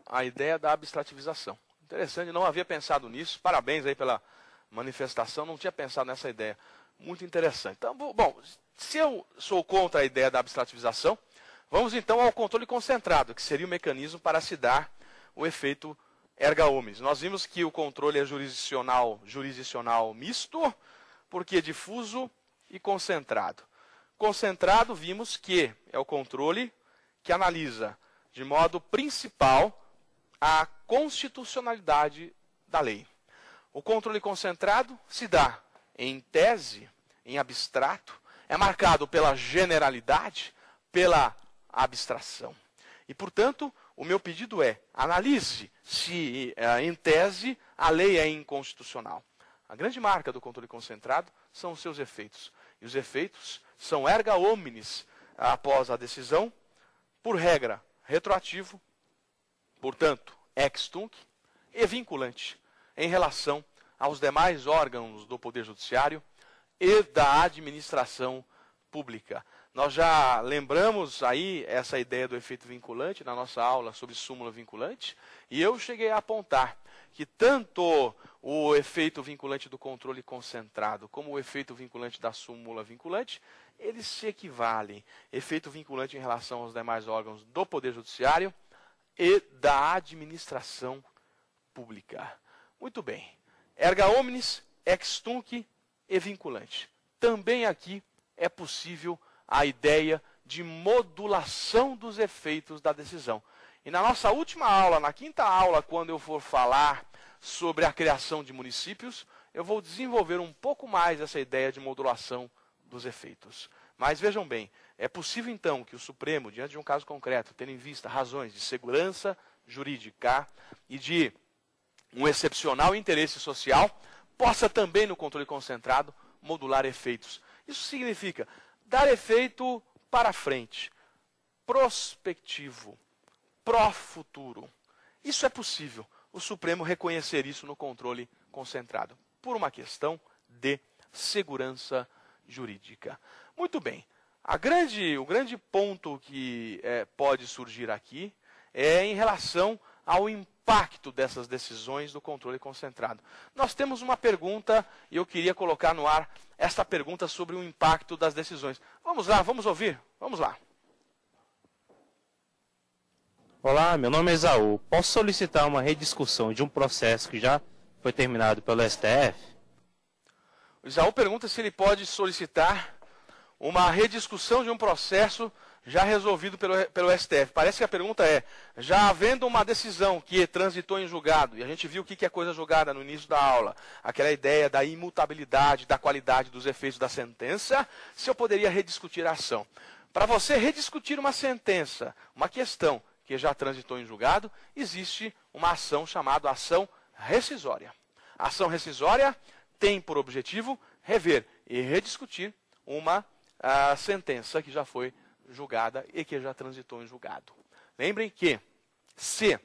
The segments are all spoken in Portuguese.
a ideia da abstrativização. Interessante, não havia pensado nisso. Parabéns aí pela manifestação, não tinha pensado nessa ideia. Muito interessante. Então, bom, se eu sou contra a ideia da abstrativização, vamos então ao controle concentrado, que seria o mecanismo para se dar o efeito erga omnes. Nós vimos que o controle é jurisdicional misto, porque difuso e concentrado. Concentrado, vimos que é o controle que analisa de modo principal a constitucionalidade da lei. O controle concentrado se dá em tese, em abstrato, é marcado pela generalidade, pela abstração. E, portanto, o meu pedido é, analise se, em tese, a lei é inconstitucional. A grande marca do controle concentrado são os seus efeitos. E os efeitos são erga omnes após a decisão, por regra, retroativo, portanto, ex tunc, e vinculante em relação aos demais órgãos do Poder Judiciário e da administração pública. Nós já lembramos aí essa ideia do efeito vinculante na nossa aula sobre súmula vinculante, e eu cheguei a apontar que tanto o efeito vinculante do controle concentrado como o efeito vinculante da súmula vinculante, eles se equivalem. Efeito vinculante em relação aos demais órgãos do Poder Judiciário e da administração pública. Muito bem. Erga omnes, ex tunc e vinculante. Também aqui é possível a ideia de modulação dos efeitos da decisão. E na nossa última aula, na quinta aula, quando eu for falar sobre a criação de municípios, eu vou desenvolver um pouco mais essa ideia de modulação dos efeitos. Mas vejam bem, é possível então que o Supremo, diante de um caso concreto, tendo em vista razões de segurança jurídica e de um excepcional interesse social, possa também no controle concentrado modular efeitos. Isso significa dar efeito para frente, prospectivo, pró-futuro. Isso é possível o Supremo reconhecer isso no controle concentrado, por uma questão de segurança jurídica. Muito bem, o grande ponto que pode surgir aqui é em relação ao impacto dessas decisões do controle concentrado. Nós temos uma pergunta, e eu queria colocar no ar esta pergunta sobre o impacto das decisões. Vamos lá, vamos ouvir? Vamos lá. Olá, meu nome é Esaú. Posso solicitar uma rediscussão de um processo que já foi terminado pelo STF? O Esaú pergunta se ele pode solicitar uma rediscussão de um processo já resolvido pelo STF. Parece que a pergunta é, já havendo uma decisão que transitou em julgado, e a gente viu o que é coisa julgada no início da aula, aquela ideia da imutabilidade, da qualidade dos efeitos da sentença, se eu poderia rediscutir a ação. Para você rediscutir uma sentença, uma questão que já transitou em julgado, existe uma ação chamada ação rescisória. A ação rescisória tem por objetivo rever e rediscutir uma sentença que já foi julgada e que já transitou em julgado. Lembrem que, se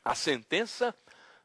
a sentença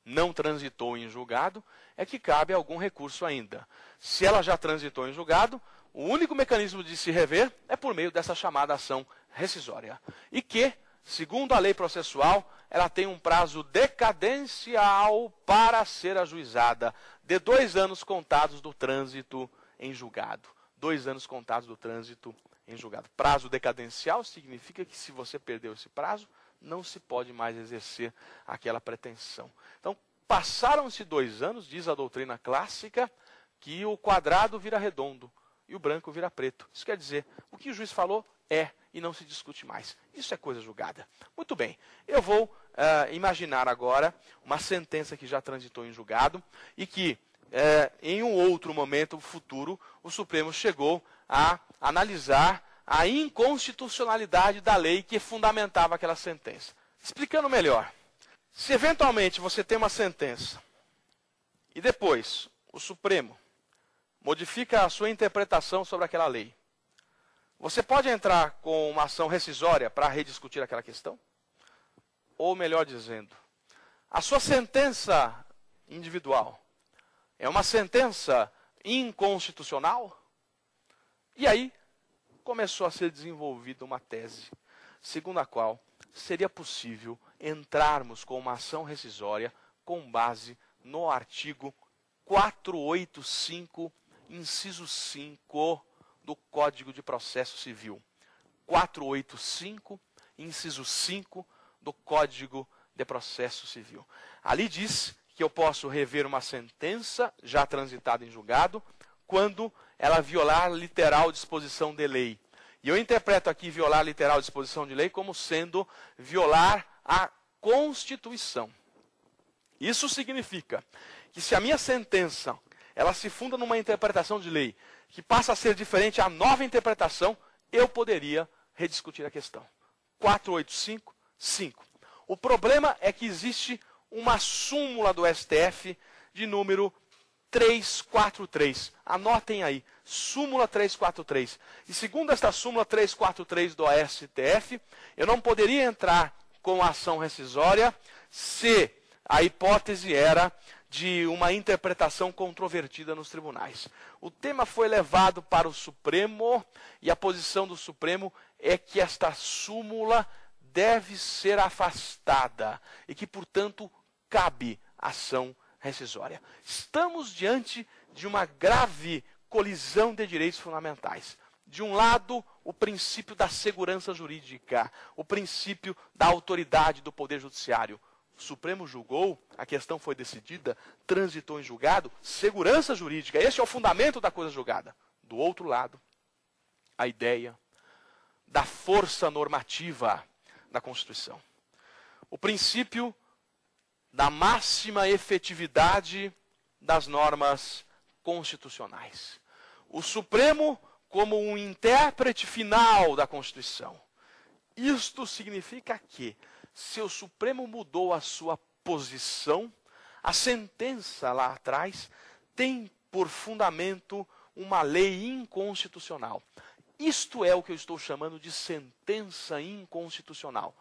não transitou em julgado, é que cabe algum recurso ainda. Se ela já transitou em julgado, o único mecanismo de se rever é por meio dessa chamada ação rescisória. E que, segundo a lei processual, ela tem um prazo decadencial para ser ajuizada, de 2 anos contados do trânsito em julgado. 2 anos contados do trânsito em julgado. Prazo decadencial significa que, se você perdeu esse prazo, não se pode mais exercer aquela pretensão. Então, passaram-se 2 anos, diz a doutrina clássica, que o quadrado vira redondo e o branco vira preto. Isso quer dizer, o que o juiz falou é e não se discute mais. Isso é coisa julgada. Muito bem, eu vou imaginar agora uma sentença que já transitou em julgado e que, em um outro momento futuro, o Supremo chegou a analisar a inconstitucionalidade da lei que fundamentava aquela sentença. Explicando melhor, se eventualmente você tem uma sentença e depois o Supremo modifica a sua interpretação sobre aquela lei, você pode entrar com uma ação rescisória para rediscutir aquela questão? Ou melhor dizendo, a sua sentença individual é uma sentença inconstitucional? E aí começou a ser desenvolvida uma tese, segundo a qual seria possível entrarmos com uma ação rescisória com base no artigo 485, inciso 5 do Código de Processo Civil. 485, inciso 5 do Código de Processo Civil. Ali diz que eu posso rever uma sentença já transitada em julgado quando ela violar literal disposição de lei. E eu interpreto aqui violar literal disposição de lei como sendo violar a Constituição. Isso significa que se a minha sentença ela se funda numa interpretação de lei que passa a ser diferente à nova interpretação, eu poderia rediscutir a questão. 485, 5. O problema é que existe uma súmula do STF de número 343. Anotem aí, súmula 343. E segundo esta súmula 343 do STF, eu não poderia entrar com a ação rescisória se a hipótese era de uma interpretação controvertida nos tribunais. O tema foi levado para o Supremo e a posição do Supremo é que esta súmula deve ser afastada e que, portanto, cabe ação rescisória. Estamos diante de uma grave colisão de direitos fundamentais. De um lado, o princípio da segurança jurídica, o princípio da autoridade do Poder Judiciário. O Supremo julgou, a questão foi decidida, transitou em julgado, segurança jurídica. Esse é o fundamento da coisa julgada. Do outro lado, a ideia da força normativa da Constituição. O princípio da máxima efetividade das normas constitucionais. O Supremo como um intérprete final da Constituição. Isto significa que, se o Supremo mudou a sua posição, a sentença lá atrás tem por fundamento uma lei inconstitucional. Isto é o que eu estou chamando de sentença inconstitucional.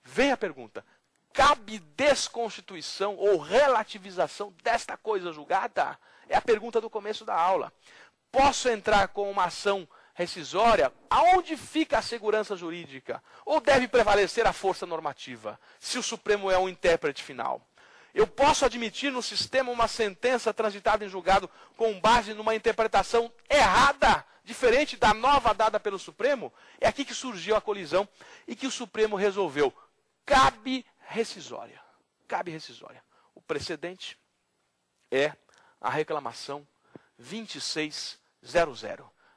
Vem a pergunta: cabe desconstituição ou relativização desta coisa julgada? É a pergunta do começo da aula. Posso entrar com uma ação rescisória? Aonde fica a segurança jurídica? Ou deve prevalecer a força normativa, se o Supremo é um intérprete final? Eu posso admitir no sistema uma sentença transitada em julgado com base numa interpretação errada, diferente da nova dada pelo Supremo? É aqui que surgiu a colisão e que o Supremo resolveu. Cabe rescisória. Cabe rescisória. O precedente é a reclamação 2600.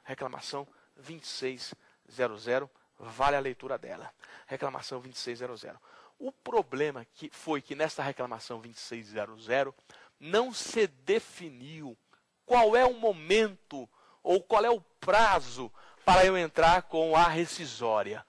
Reclamação 2600. Vale a leitura dela. Reclamação 2600. O problema foi que nesta reclamação 2600 não se definiu qual é o momento ou qual é o prazo para eu entrar com a rescisória.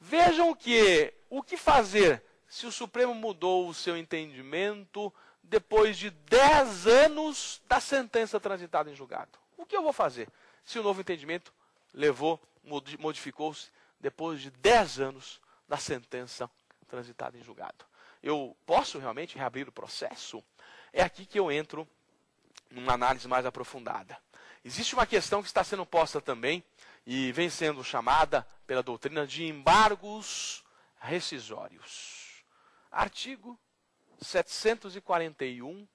Vejam que o que fazer se o Supremo mudou o seu entendimento depois de 10 anos da sentença transitada em julgado? O que eu vou fazer se o novo entendimento modificou-se depois de 10 anos da sentença transitada em julgado? Eu posso realmente reabrir o processo? É aqui que eu entro numa análise mais aprofundada. Existe uma questão que está sendo posta também e vem sendo chamada pela doutrina de embargos rescisórios. Artigo 741,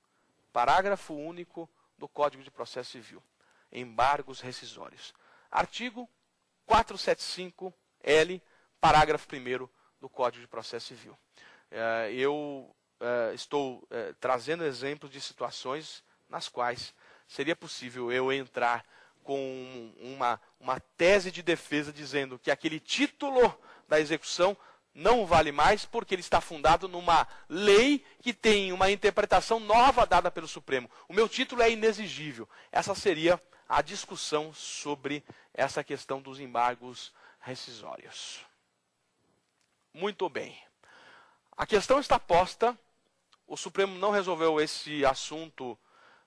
parágrafo único do Código de Processo Civil. Embargos rescisórios. Artigo 475-L, parágrafo 1º do Código de Processo Civil. Eu estou trazendo exemplos de situações nas quais seria possível eu entrar com uma tese de defesa dizendo que aquele título da execução não vale mais porque ele está fundado numa lei que tem uma interpretação nova dada pelo Supremo. O meu título é inexigível. Essa seria a discussão sobre essa questão dos embargos rescisórios. Muito bem. A questão está posta. O Supremo não resolveu esse assunto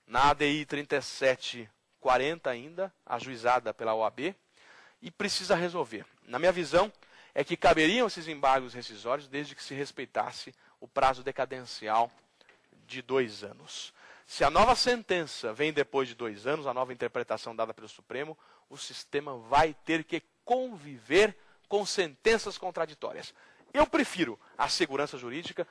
na ADI 3740 ainda, ajuizada pela OAB, e precisa resolver. Na minha visão, é que caberiam esses embargos rescisórios desde que se respeitasse o prazo decadencial de 2 anos. Se a nova sentença vem depois de 2 anos, a nova interpretação dada pelo Supremo, o sistema vai ter que conviver com sentenças contraditórias. Eu prefiro a segurança jurídica